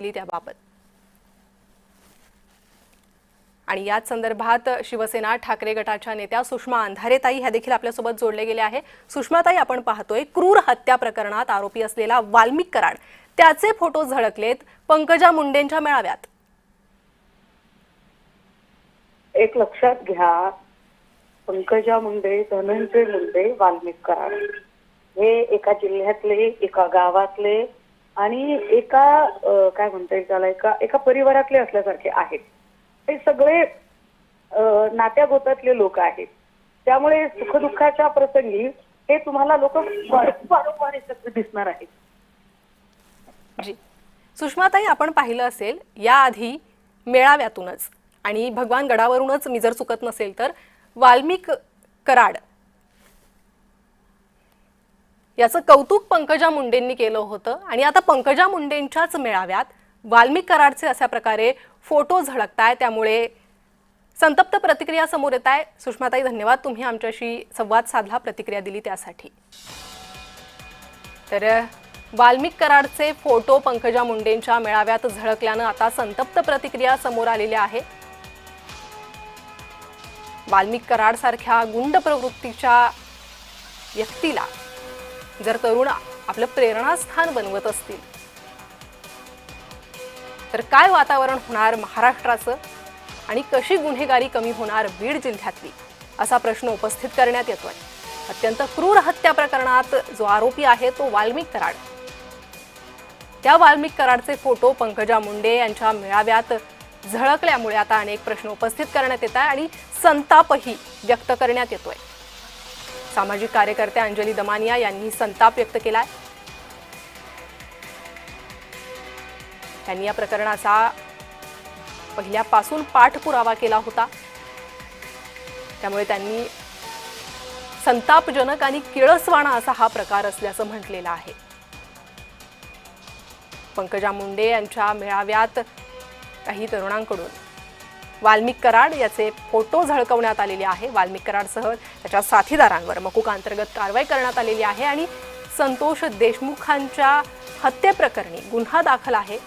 त्याबाबत आणि याच संदर्भात शिवसेना ठाकरे गटाच्या नेत्या सुषमा अंधारेताई ह्या देखील आपल्यासोबत जोडले गेले आहे। सुषमाताई, आपण पाहतोय क्रूर हत्या प्रकरणात आरोपी असलेला वाल्मिक कराड त्याचे फोटो झळकलेत पंकजा मुंडेंच्या मेळाव्यात। एक लक्षात घ्या, पंकजा मुंडे, धनंजय मुंडे, वाल्मिक कराड हे एका जिल्ह्यातले, एका गावातले आणि एका काय म्हणता येईल त्याला एका परिवारातले असल्यासारखे आहेत। हे सगळे नात्यागोतातले लोक आहेत। त्यामुळे सुखदुःखाच्या प्रसंगी हे तुम्हाला लोक वारंवार एकत्र दिसणार आहेत। जी सुषमाताई, आपण पाहिलं असेल याआधी मेळाव्यातूनच आणि भगवान गडावरूनच मी जर चुकत नसेल तर वाल्मिक कराड याचं कौतुक पंकजा मुंडेंनी केलं होतं आणि आता पंकजा मुंडेंच्याच मेळाव्यात वाल्मिक कराडचे अशा प्रकारे फोटो झळकताय, त्यामुळे संतप्त प्रतिक्रिया समोर येत आहे। सुषमाताई, धन्यवाद, तुम्ही आमच्याशी संवाद साधला, प्रतिक्रिया दिली त्यासाठी। तर वाल्मिक कराडचे फोटो पंकजा मुंडेंच्या मेळाव्यात झळकल्यानं आता संतप्त प्रतिक्रिया समोर आलेल्या आहे। वाल्मिक कराड सारख्या गुंड प्रवृत्तीच्या व्यक्तीला जर तरुण आपलं प्रेरणास्थान बनवत असतील तर काय वातावरण होणार महाराष्ट्राचं आणि कशी गुन्हेगारी कमी होणार बीड जिल्ह्यातली, असा प्रश्न उपस्थित करण्यात येतोय। अत्यंत क्रूर हत्या प्रकरणात जो आरोपी आहे तो वाल्मिक कराड, त्या वाल्मिक कराडचे फोटो पंकजा मुंडे यांच्या मेळाव्यात झळकल्यामुळे आता अनेक प्रश्न उपस्थित करण्यात येत आहे आणि संतापही व्यक्त करण्यात येतोय। सामाजिक कार्यकर्त्या अंजली दमानिया यांनी संताप व्यक्त केलाय। त्यांनी या प्रकरणाचा पहिल्यापासून पाठपुरावा केला होता, त्यामुळे त्यांनी संतापजनक आणि किळसवाणा असा हा प्रकार असल्याचं म्हटलेलं आहे। पंकजा मुंडे यांच्या मेळाव्यात काही तरुणांकडून वाल्मिक कराड याचे फोटो झळकवण्यात आलेले आहे। वाल्मिक कराडसह त्याच्या साथीदारांवर मकुका अंतर्गत कारवाई करण्यात आलेली आहे आणि संतोष देशमुखांच्या हत्येप्रकरणी गुन्हा दाखल आहे।